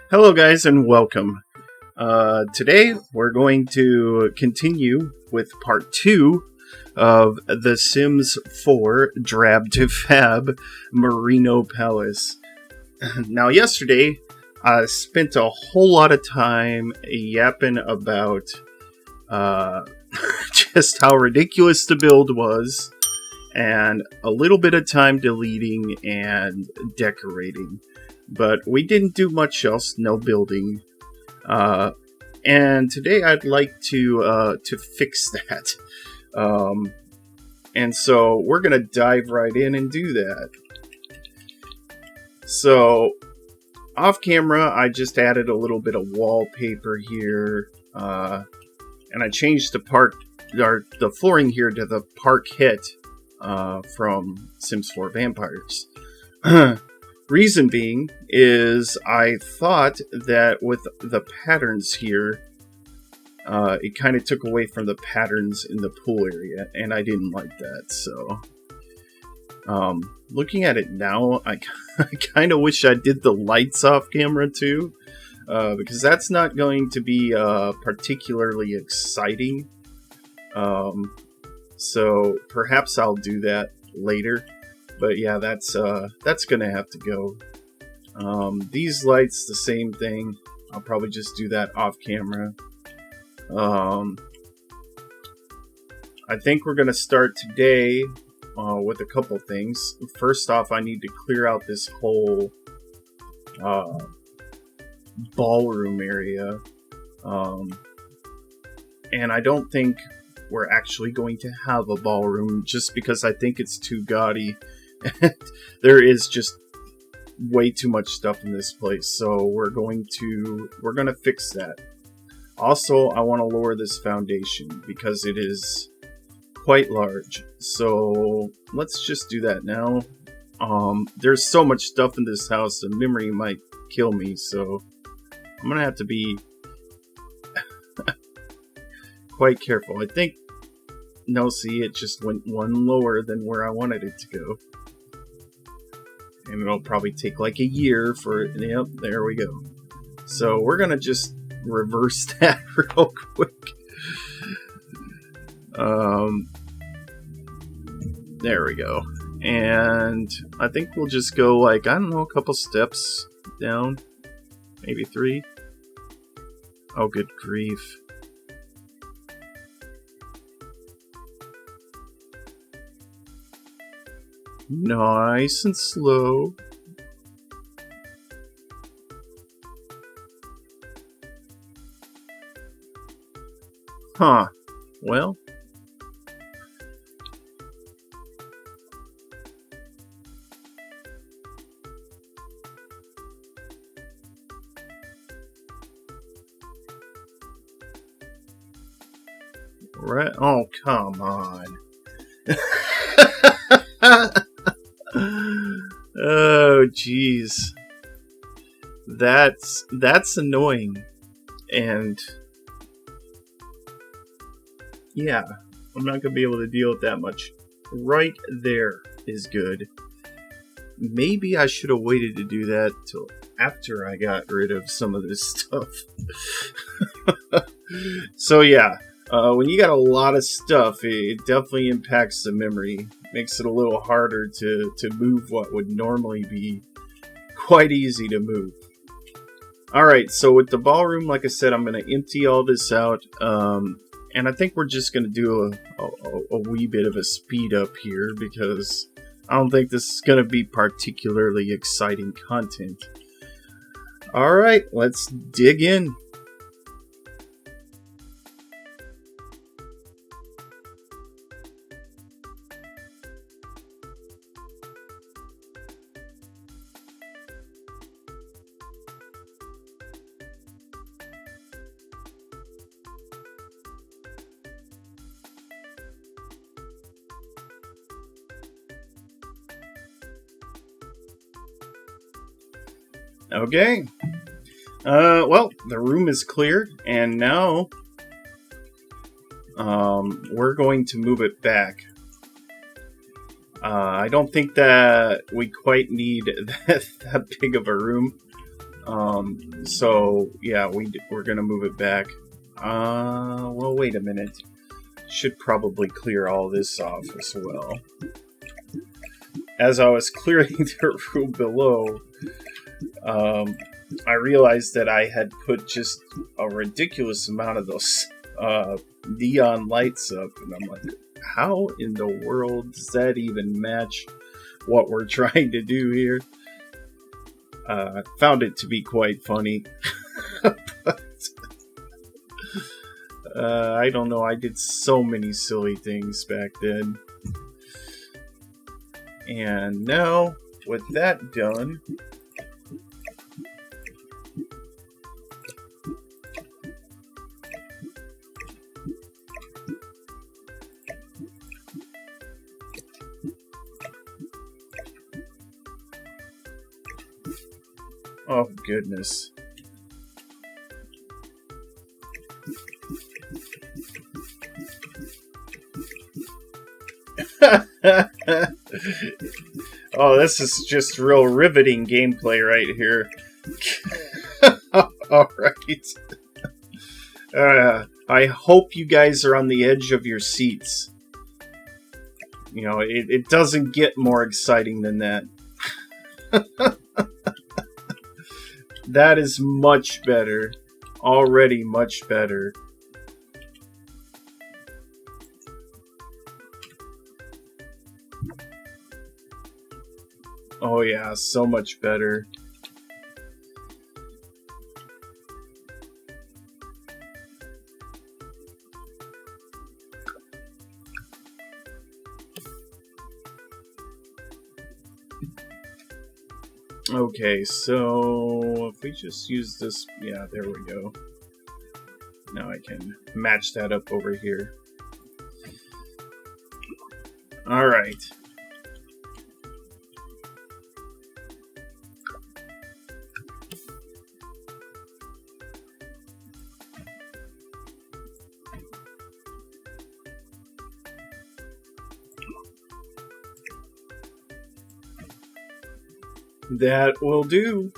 Hello, guys, and welcome. Today, we're going to continue with part 2 of The Sims 4 Drab to Fab Mareno Palace. Now, yesterday, I spent a whole lot of time yapping about just how ridiculous the build was, and a little bit of time deleting and decorating. But we didn't do much else, no building. And today I'd like to fix that. And so we're gonna dive right in and do that. So off camera, I just added a little bit of wallpaper here, and I changed the flooring here to the parquet from Sims 4 Vampires. Reason being is I thought that with the patterns here, it kind of took away from the patterns in the pool area, and I didn't like that. So, looking at it now, I kind of wish I did the lights off camera too, because that's not going to be particularly exciting. So perhaps I'll do that later. But yeah, that's gonna have to go. These lights, the same thing. I'll probably just do that off camera. I think we're gonna start today with a couple things. First off, I need to clear out this whole ballroom area, and I don't think we're actually going to have a ballroom just because I think it's too gaudy. There is just way too much stuff in this place, so we're gonna fix that. Also, I want to lower this foundation because it is quite large. So let's just do that now. There's so much stuff in this house, the memory might kill me, so I'm gonna have to be quite careful. I think no, see, it just went one lower than where I wanted it to go. And it'll probably take like a year for it. Yep, there we go. So we're going to just reverse that real quick. There we go. And I think we'll just go like, I don't know, a couple steps down. Maybe 3. Oh, good grief. Nice and slow. Huh. Well. Right. Oh, come on. Oh, jeez. That's annoying. And yeah, I'm not gonna be able to deal with that much. Right there is good. Maybe I should have waited to do that till after I got rid of some of this stuff. So yeah, when you got a lot of stuff, it definitely impacts the memory. Makes it a little harder to move what would normally be quite easy to move. Alright, so with the ballroom, like I said, I'm going to empty all this out. And I think we're just going to do a wee bit of a speed up here because I don't think this is going to be particularly exciting content. Alright, let's dig in. Okay. Well, the room is clear, and now we're going to move it back. I don't think that we quite need that big of a room. So yeah, we're gonna move it back. Well, wait a minute. Should probably clear all this off as well. As I was clearing the room below, I realized that I had put just a ridiculous amount of those neon lights up, and I'm like, how in the world does that even match what we're trying to do here? Found it to be quite funny. But, I don't know, I did so many silly things back then. And now, with that done, oh goodness. Oh, this is just real riveting gameplay right here. Alright. I hope you guys are on the edge of your seats. You know, it doesn't get more exciting than that. That is much better. Already much better. Oh yeah, so much better. Okay, so if we just use this, yeah, there we go. Now I can match that up over here. Alright. That will do.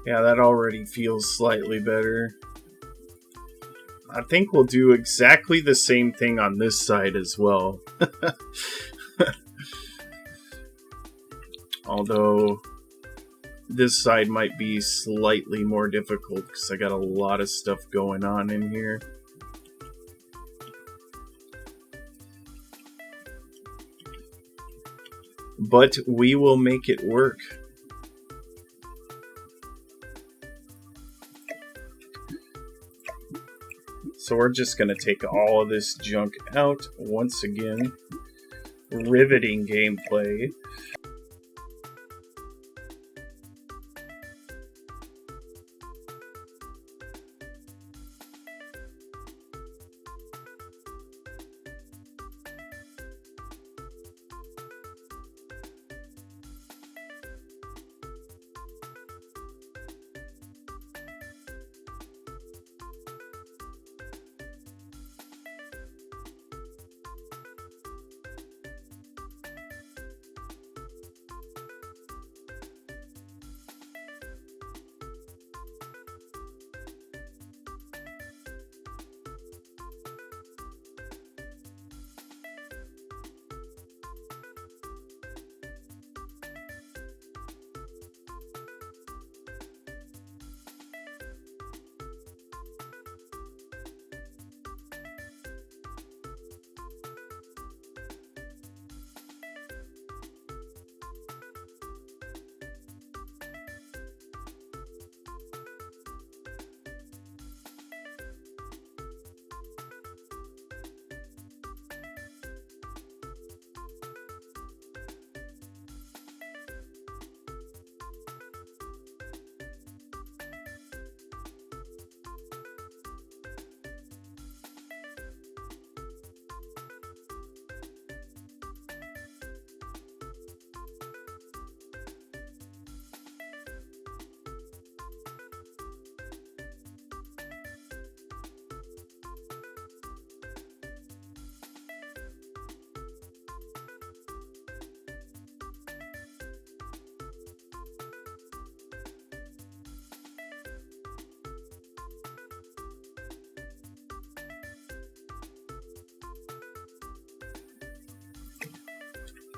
Yeah, that already feels slightly better. I think we'll do exactly the same thing on this side as well. Although this side might be slightly more difficult because I got a lot of stuff going on in here. But we will make it work. So we're just going to take all of this junk out once again. Riveting gameplay.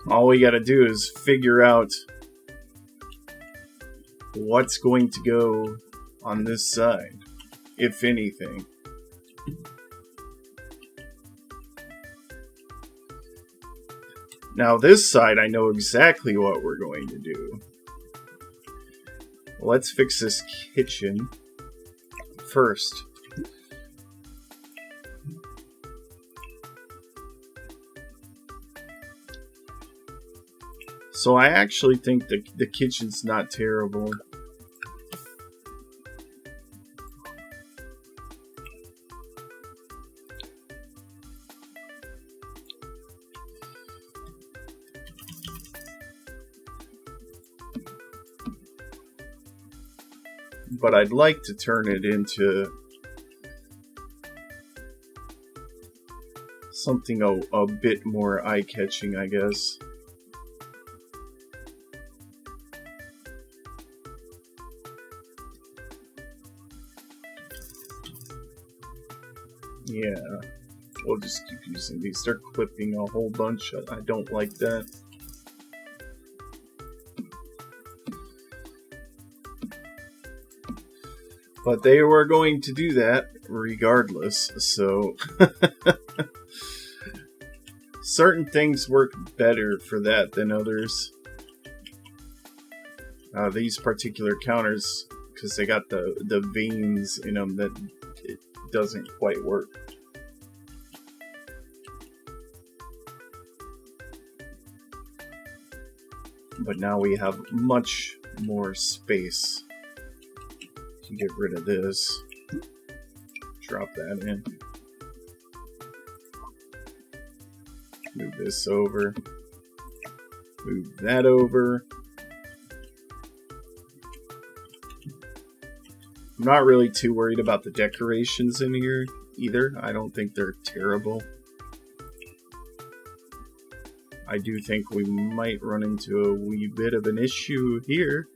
All we gotta do is figure out what's going to go on this side, if anything. Now this side, I know exactly what we're going to do. Let's fix this kitchen first. So I actually think the kitchen's not terrible. But I'd like to turn it into something a bit more eye-catching, I guess. Yeah, we'll just keep using these. They're clipping a whole bunch. I don't like that. But they were going to do that regardless, so certain things work better for that than others. These particular counters, because they got the veins in them, that it doesn't quite work. But now we have much more space. Can get rid of this. Drop that in. Move this over. Move that over. I'm not really too worried about the decorations in here either. I don't think they're terrible. I do think we might run into a wee bit of an issue here.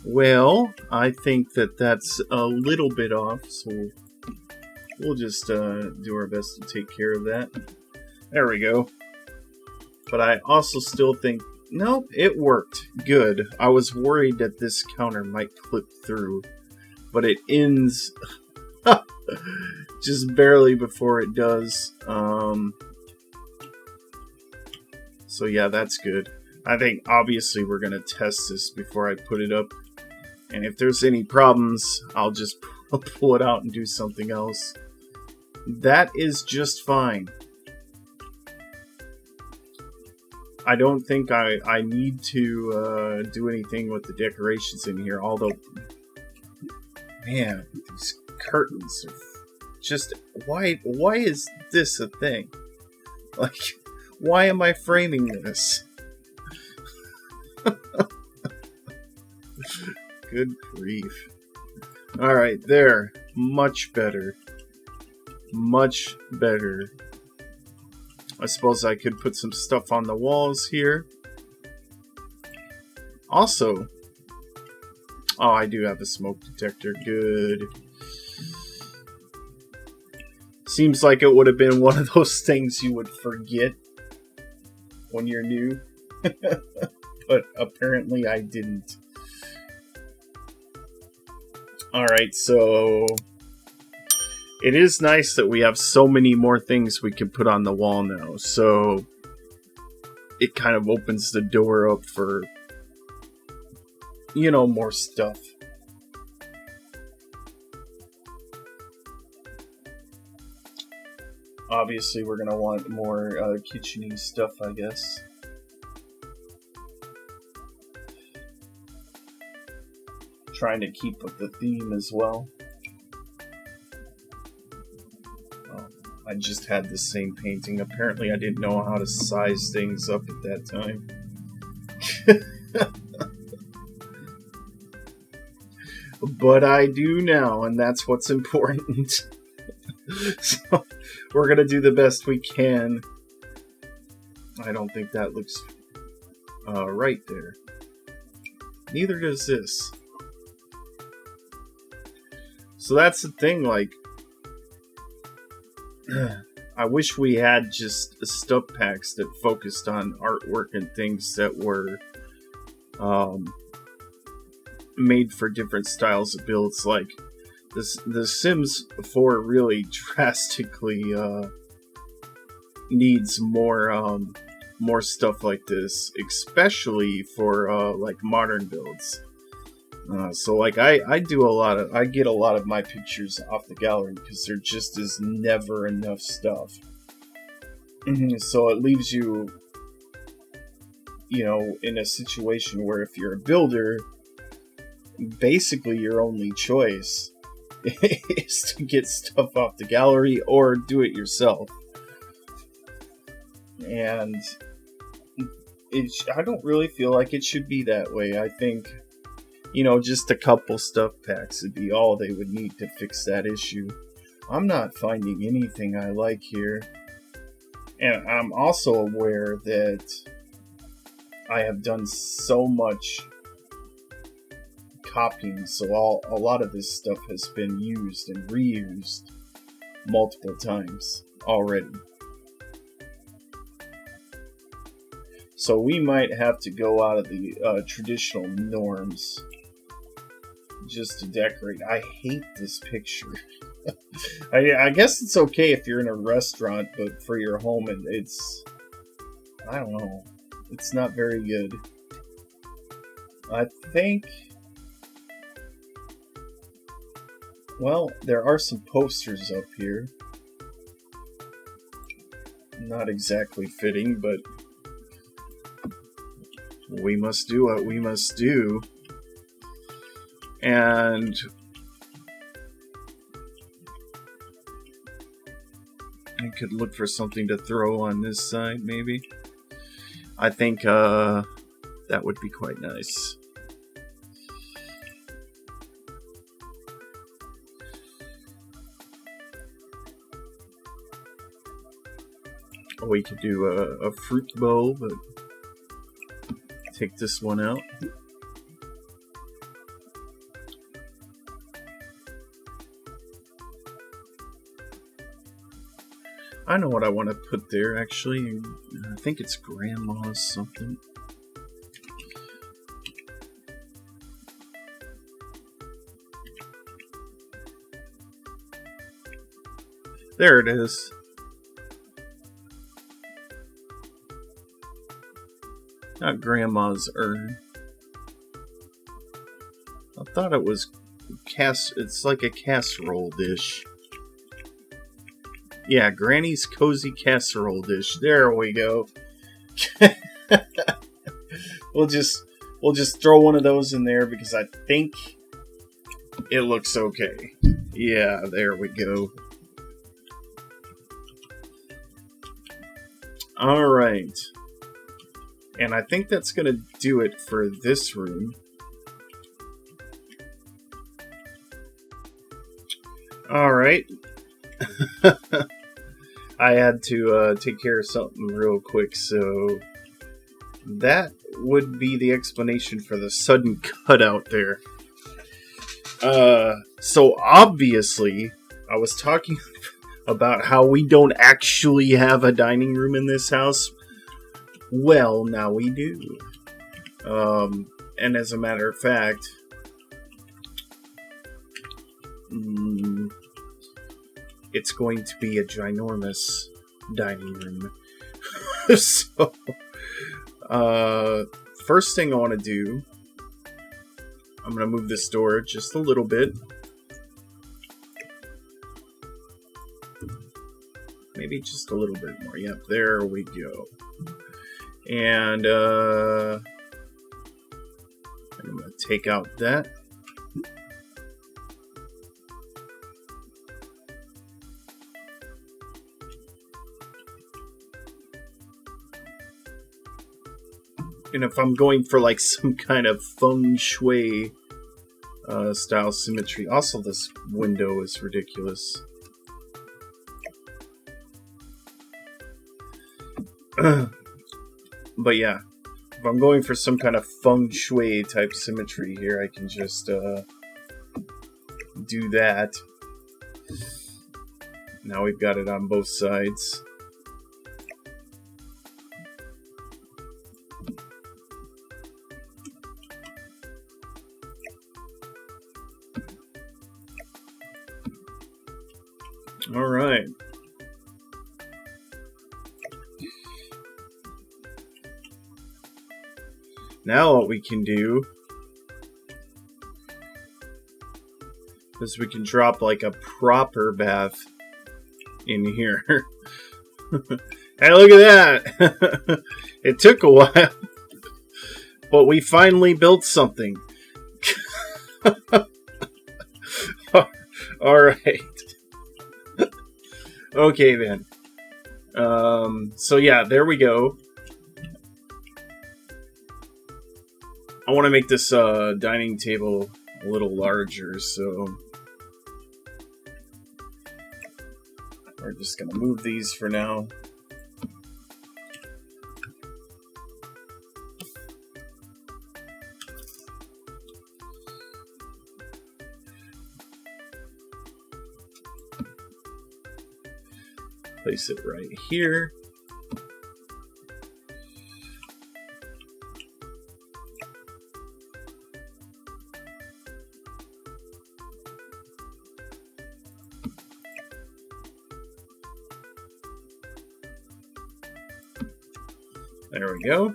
Well, I think that's a little bit off, so we'll just do our best to take care of that. There we go. But I also still think, nope, it worked. Good. I was worried that this counter might clip through, but it ends just barely before it does. So yeah, that's good. I think obviously we're going to test this before I put it up. And if there's any problems, I'll just pull it out and do something else. That is just fine. I don't think I need to do anything with the decorations in here. Although, man, these curtains are just... Why is this a thing? Like, why am I framing this? Good grief. Alright, there. Much better. Much better. I suppose I could put some stuff on the walls here. Also... Oh, I do have a smoke detector. Good. Seems like it would have been one of those things you would forget when you're new. But apparently I didn't. Alright, so it is nice that we have so many more things we can put on the wall now. So it kind of opens the door up for, you know, more stuff. Obviously, we're going to want more kitchen-y stuff, I guess. Trying to keep with the theme as well. I just had the same painting. Apparently I didn't know how to size things up at that time. But I do now, and that's what's important. So we're gonna do the best we can. I don't think that looks right there. Neither does this. So that's the thing, like, I wish we had just stuff packs that focused on artwork and things that were made for different styles of builds. Like the Sims 4 really drastically needs more stuff like this, especially for like modern builds. So like I get a lot of my pictures off the gallery because there just is never enough stuff. So it leaves you, in a situation where if you're a builder, basically your only choice is to get stuff off the gallery or do it yourself. And I don't really feel like it should be that way. I think, just a couple stuff packs would be all they would need to fix that issue. I'm not finding anything I like here. And I'm also aware that I have done so much copying, so a lot of this stuff has been used and reused multiple times already. So we might have to go out of the traditional norms just to decorate. I hate this picture. I guess it's okay if you're in a restaurant, but for your home, I don't know. It's not very good. I think, well, there are some posters up here. Not exactly fitting, but we must do what we must do. And I could look for something to throw on this side, maybe. I think that would be quite nice. We could do a fruit bowl, but take this one out. I know what I want to put there, actually. I think it's grandma's something. There it is. Not grandma's urn. I thought it was it's like a casserole dish. Yeah, Granny's cozy casserole dish. There we go. We'll just throw one of those in there because I think it looks okay. Yeah, there we go. All right. And I think that's going to do it for this room. All right. I had to take care of something real quick, so that would be the explanation for the sudden cutout there. So obviously, I was talking about how we don't actually have a dining room in this house. Well, now we do. And as a matter of fact, it's going to be a ginormous dining room. So, first thing I want to do, I'm going to move this door just a little bit. Maybe just a little bit more. Yep, there we go. And I'm going to take out that. And if I'm going for like some kind of feng shui style symmetry. Also, this window is ridiculous. But yeah, if I'm going for some kind of feng shui type symmetry here, I can just do that. Now we've got it on both sides. All right. Now what we can do is we can drop like a proper bath in here. Hey, look at that! It took a while, but we finally built something. Alright. Okay then. So yeah, there we go. I want to make this dining table a little larger, so we're just going to move these for now. Place it right here. There we go.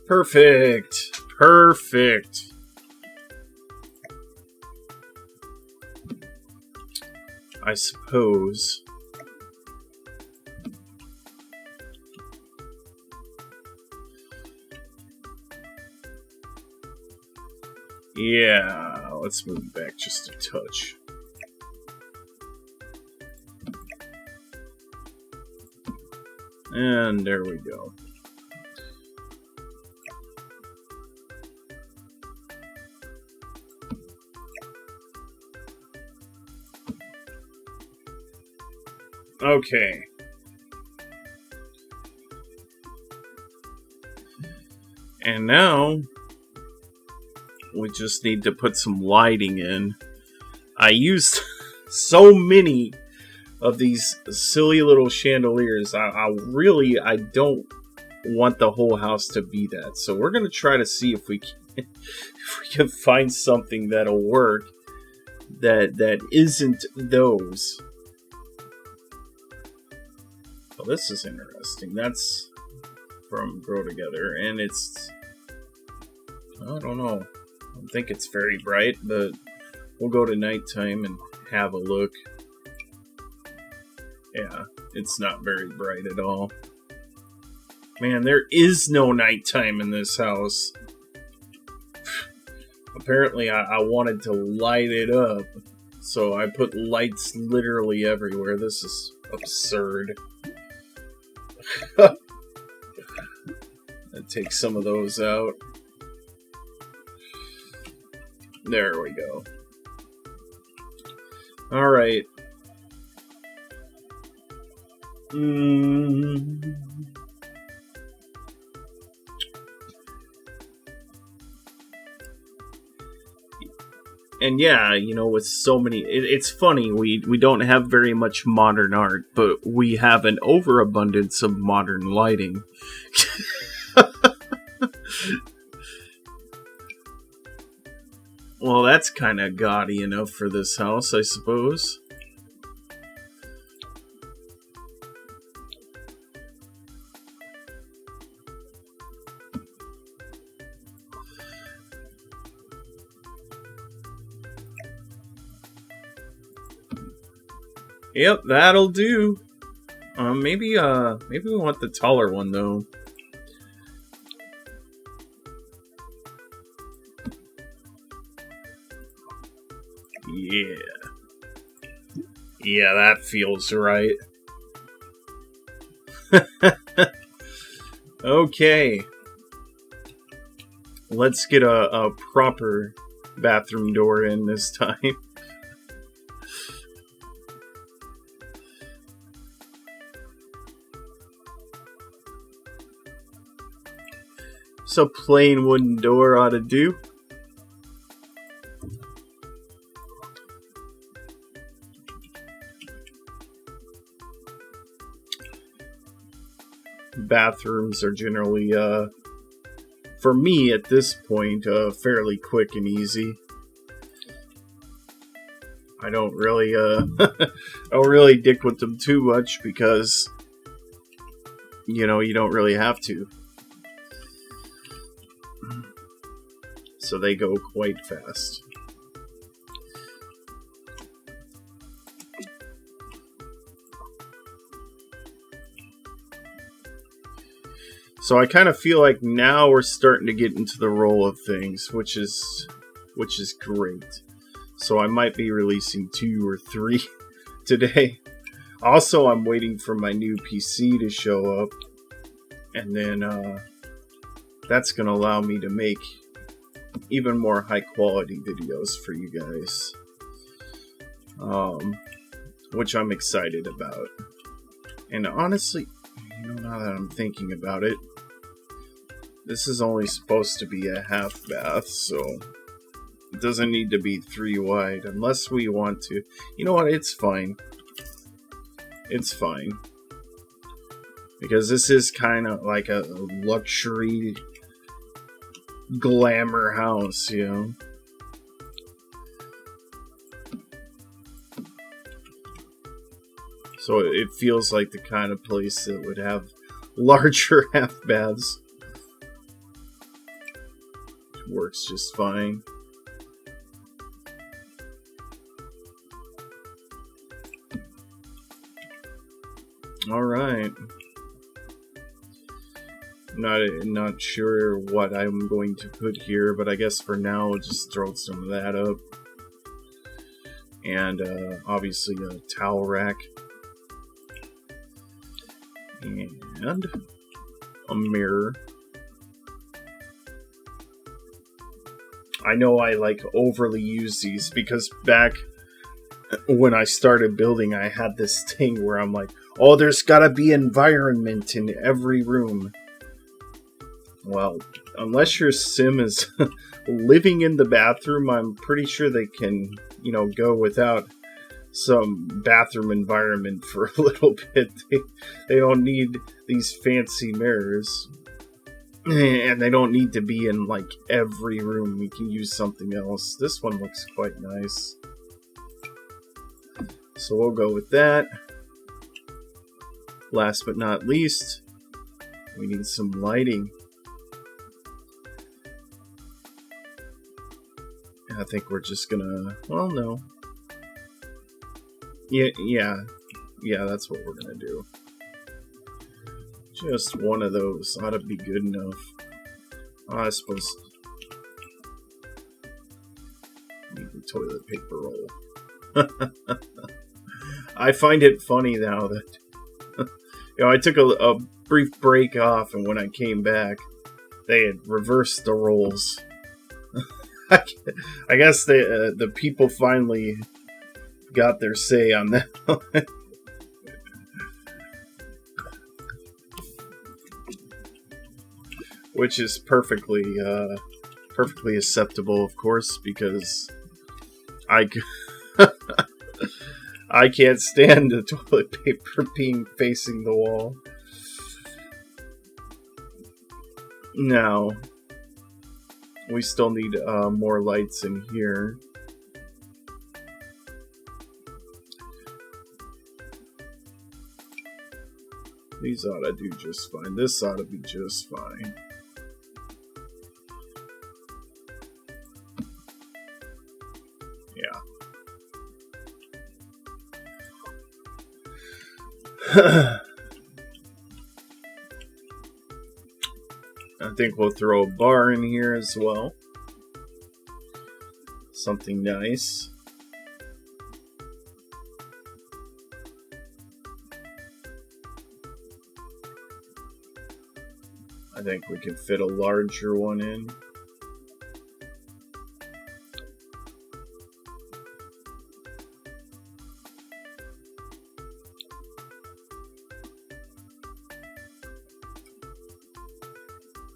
Perfect. Perfect. I suppose. Yeah, let's move back just a touch. And there we go. Okay. And now we just need to put some lighting in. I used so many of these silly little chandeliers. I don't want the whole house to be that. So we're going to try to see if we can find something that'll work that isn't those. Well, this is interesting. That's from Grow Together, and it's, I don't know. I don't think it's very bright, but we'll go to nighttime and have a look. Yeah, it's not very bright at all. Man, there is no nighttime in this house. Apparently, I wanted to light it up, so I put lights literally everywhere. This is absurd. I'll take some of those out. There we go. Alright. And yeah, you know, with so many, it's funny, we don't have very much modern art, but we have an overabundance of modern lighting. Well, that's kind of gaudy enough for this house, I suppose. Yep, that'll do. Maybe we want the taller one though. Yeah. Yeah, that feels right. Okay. Let's get a proper bathroom door in this time. So plain wooden door ought to do. Bathrooms are generally, for me at this point, fairly quick and easy. I don't really, don't really dick with them too much because, you know, you don't really have to. So they go quite fast. So I kind of feel like now we're starting to get into the roll of things, which is great. So I might be releasing 2 or 3 today. Also, I'm waiting for my new PC to show up, and then that's going to allow me to make even more high quality videos for you guys, which I'm excited about. And honestly, you know, now that I'm thinking about it, this is only supposed to be a half bath, so it doesn't need to be 3 wide unless we want to. You know what? It's fine. It's fine. Because this is kind of like a luxury glamour house, you know? So it feels like the kind of place that would have larger half baths. It works just fine. Alright. Not sure what I'm going to put here, but I guess for now I'll just throw some of that up. And obviously a towel rack. And a mirror. I know I like overly use these because back when I started building, I had this thing where I'm like, oh, there's gotta be environment in every room. Well, unless your sim is living in the bathroom, I'm pretty sure they can, you know, go without some bathroom environment for a little bit. They don't need these fancy mirrors. And they don't need to be in, like, every room. We can use something else. This one looks quite nice. So we'll go with that. Last but not least, we need some lighting. I think we're just gonna... Well, no. Yeah, that's what we're gonna do. Just one of those ought to be good enough. Oh, I suppose... Need the toilet paper roll. I find it funny now that... you know, I took a brief break off, and when I came back, they had reversed the roles. I guess the people finally got their say on that. Which is perfectly acceptable, of course, because I can't stand the toilet paper being facing the wall. Now, we still need more lights in here. These ought to do just fine. This ought to be just fine. Yeah. I think we'll throw a bar in here as well. Something nice. I think we can fit a larger one in.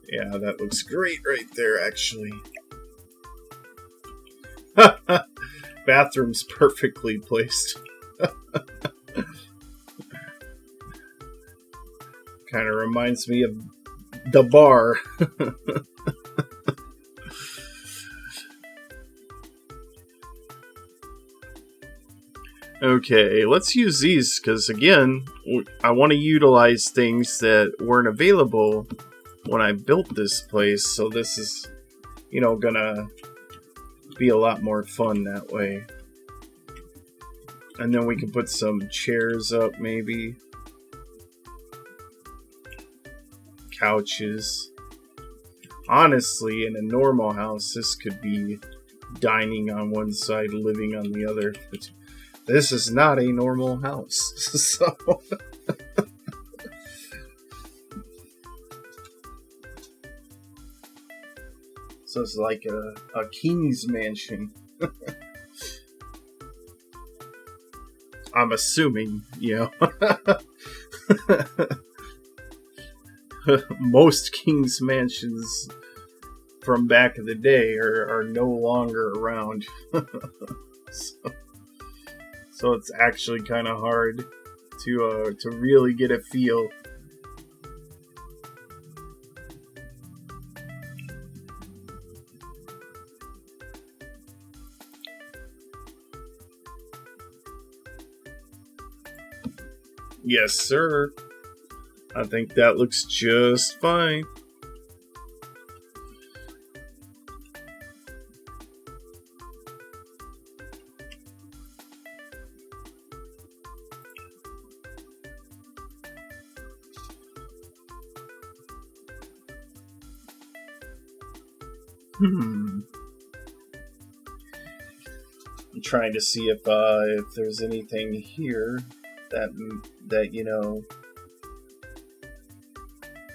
Yeah, that looks great right there, actually. Bathroom's perfectly placed. Kind of reminds me of the bar. Okay, let's use these because, again, I want to utilize things that weren't available when I built this place, so this is, you know, gonna be a lot more fun that way. And then we can put some chairs up, maybe. Couches. Honestly, in a normal house, this could be dining on one side, living on the other. But this is not a normal house, so... So it's like a king's mansion. I'm assuming, you know. Most king's mansions from back in the day are no longer around. So it's actually kind of hard to really get a feel. Yes, sir. I think that looks just fine. I'm trying to see if there's anything here that you know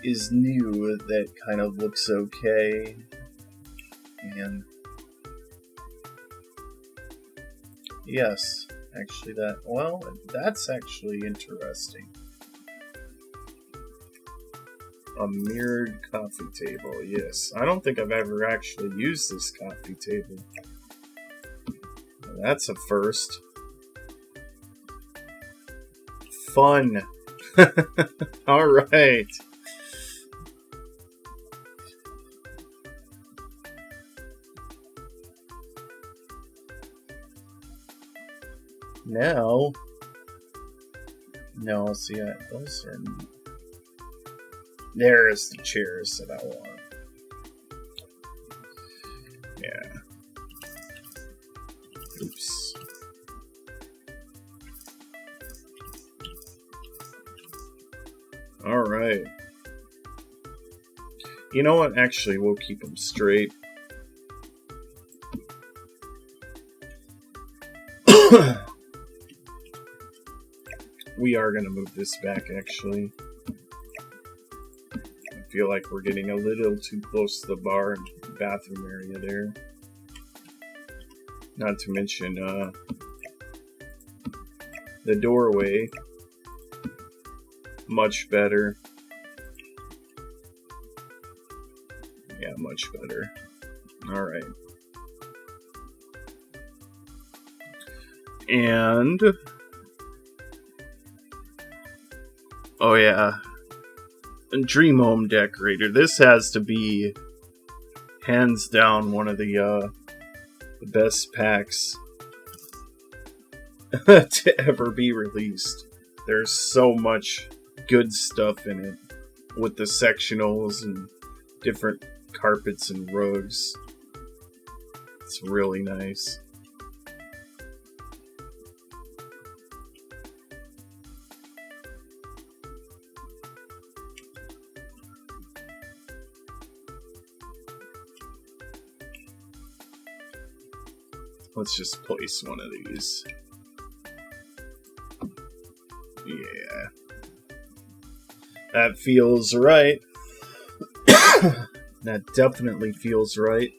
is new that kind of looks okay. And yes, actually that's actually interesting. A mirrored coffee table, yes. I don't think I've ever actually used this coffee table. That's a first. Fun. Alright. Now, no, see, those are... There's the chairs that I want. Yeah. Oops. Alright. You know what? Actually, we'll keep them straight. We are going to move this back, actually. I feel like we're getting a little too close to the bar and bathroom area there. Not to mention, the doorway. Much better. Yeah, much better. Alright. And... oh yeah. Dream Home Decorator. This has to be hands down one of the best packs to ever be released. There's so much good stuff in it with the sectionals and different carpets and rugs. It's really nice. Let's just place one of these. Yeah. That feels right. That definitely feels right.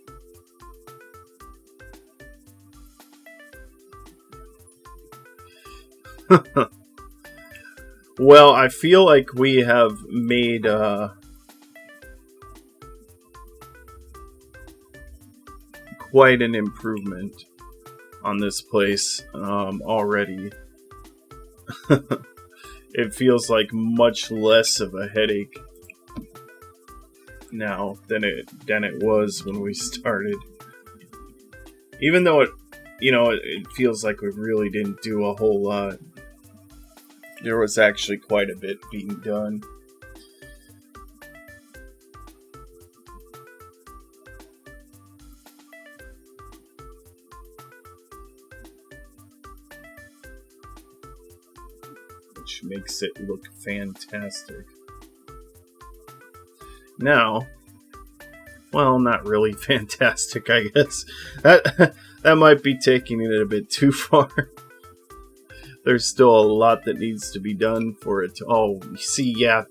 Well, I feel like we have made quite an improvement on this place already. It feels like much less of a headache now than it was when we started. Even though it feels like we really didn't do a whole lot. There was actually quite a bit being done. Which makes it look fantastic. Now, well, not really fantastic, I guess. That might be taking it a bit too far. There's still a lot that needs to be done for it to... Oh, see, yeah.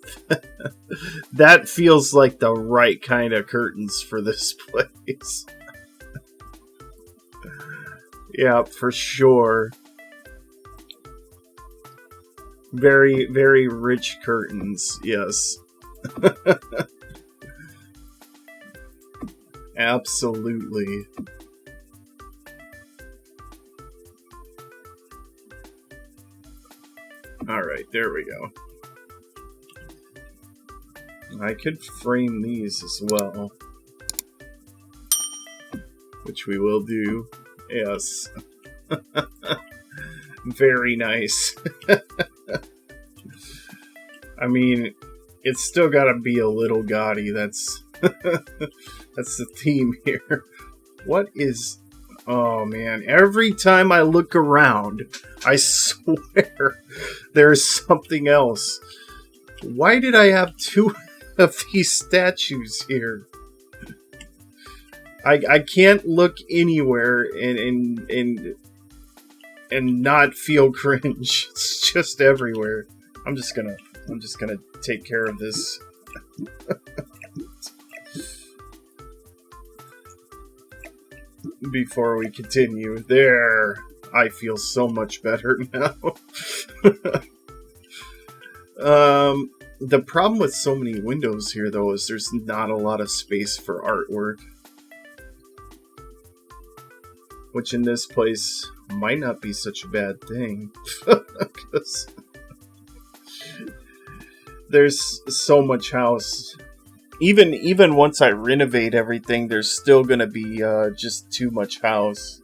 That feels like the right kind of curtains for this place. Yeah, for sure. Very, very rich curtains, yes. Absolutely. Alright, there we go. I could frame these as well. Which we will do. Yes. Very nice. I mean, it's still gotta be a little gaudy. That's that's the theme here. What is... Oh man, every time I look around, I swear there's something else. Why did I have two of these statues here? I can't look anywhere and not feel cringe. It's just everywhere. I'm just gonna take care of this. Before we continue. There. I feel so much better now. The problem with so many windows here, though, is there's not a lot of space for artwork. Which in this place might not be such a bad thing. Because there's so much house. Even once I renovate everything, there's still gonna be just too much house.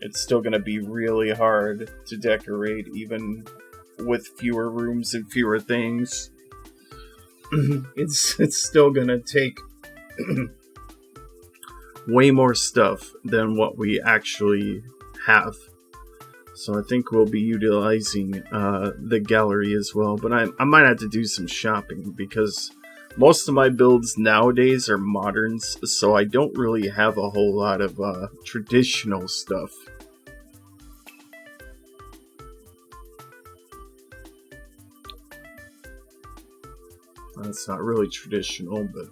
It's still gonna be really hard to decorate, even with fewer rooms and fewer things. It's still gonna take way more stuff than what we actually have. So I think we'll be utilizing the gallery as well. But I might have to do some shopping because most of my builds nowadays are moderns. So I don't really have a whole lot of traditional stuff. That's not really traditional, but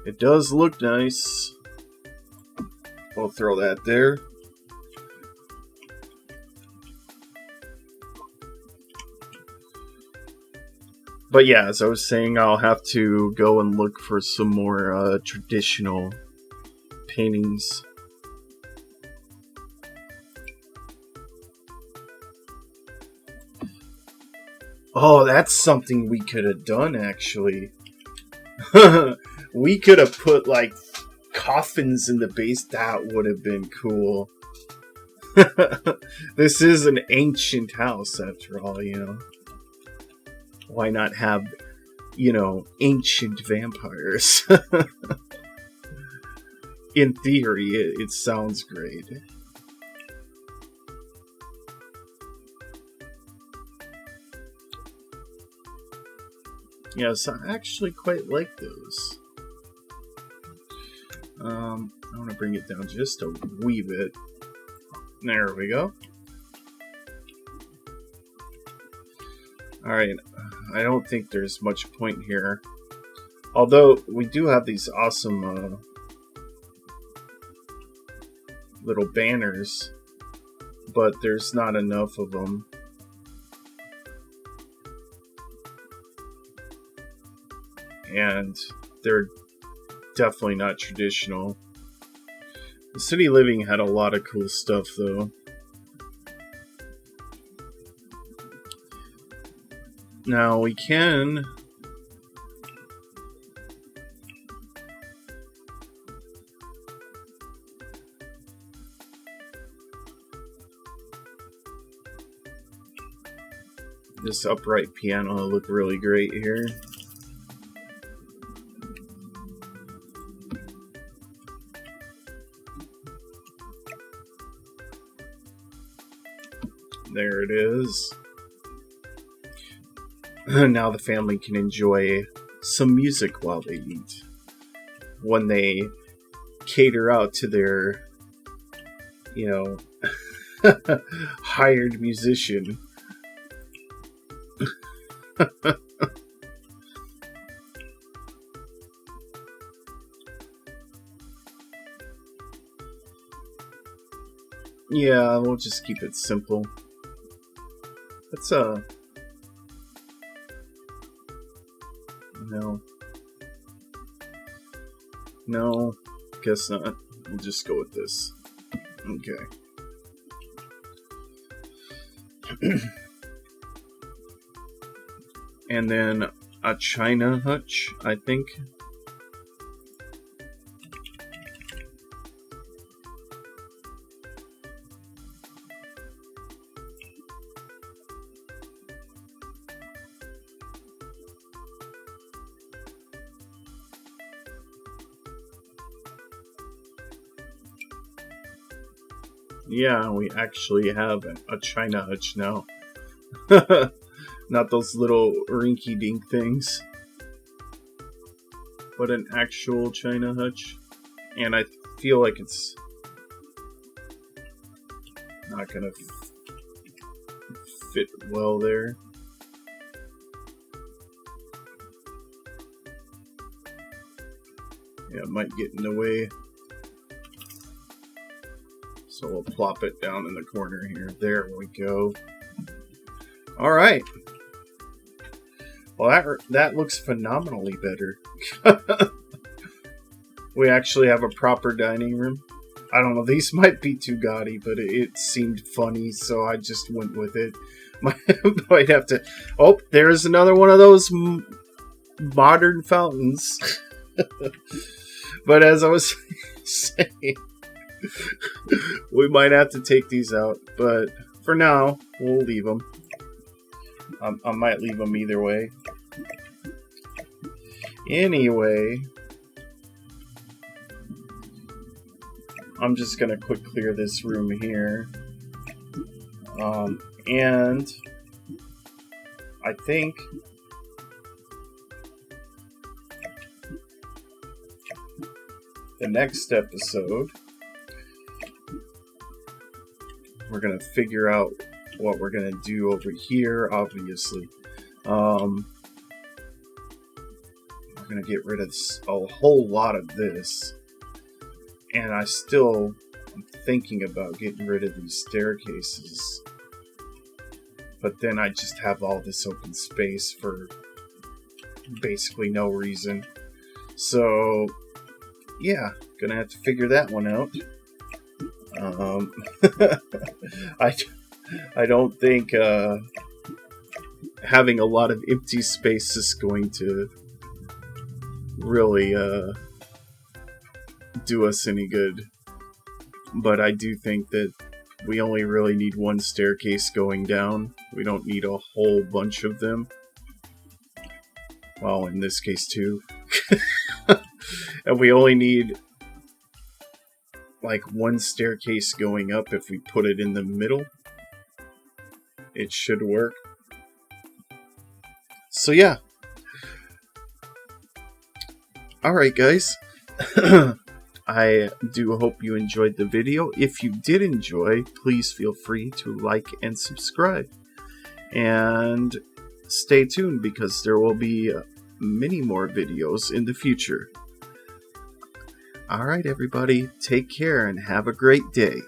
it does look nice. We'll throw that there. But yeah, as I was saying, I'll have to go and look for some more traditional paintings. Oh, that's something we could have done, actually. We could have put, like, coffins in the base. That would have been cool. This is an ancient house, after all, you know. Why not have, you know, ancient vampires? In theory, it sounds great. Yes, I actually quite like those. I want to bring it down just a wee bit. There we go. Alright, I don't think there's much point here. Although we do have these awesome little banners, but there's not enough of them. And they're definitely not traditional. The City Living had a lot of cool stuff, though. Now we can this upright piano will look really great here. There it is. Now the family can enjoy some music while they eat. When they cater out to their, hired musician. Yeah, we'll just keep it simple. Let's No, guess not. We'll just go with this. Okay. And then a China hutch, I think. Yeah, we actually have a China hutch now. Not those little rinky-dink things, but an actual China hutch. And I feel like it's not gonna fit well there. Yeah, it might get in the way. So we'll plop it down in the corner here. There we go. Alright. Well, that looks phenomenally better. We actually have a proper dining room. I don't know, these might be too gaudy, but it seemed funny, so I just went with it. Might have to... Oh, there's another one of those modern fountains. But as I was saying, we might have to take these out, but for now, we'll leave them. I might leave them either way. Anyway, I'm just gonna quick clear this room here. And I think the next episode, we're gonna figure out what we're gonna do over here, obviously. We're gonna get rid of a whole lot of this. And I'm thinking about getting rid of these staircases. But then I just have all this open space for basically no reason. So, yeah, gonna have to figure that one out. I don't think having a lot of empty space is going to really do us any good. But I do think that we only really need one staircase going down. We don't need a whole bunch of them. Well, in this case, two. And we only need like one staircase going up. If we put it in the middle, it should work. So yeah. Alright guys. I do hope you enjoyed the video. If you did enjoy, please feel free to like and subscribe. And stay tuned because there will be many more videos in the future. Alright everybody, take care and have a great day.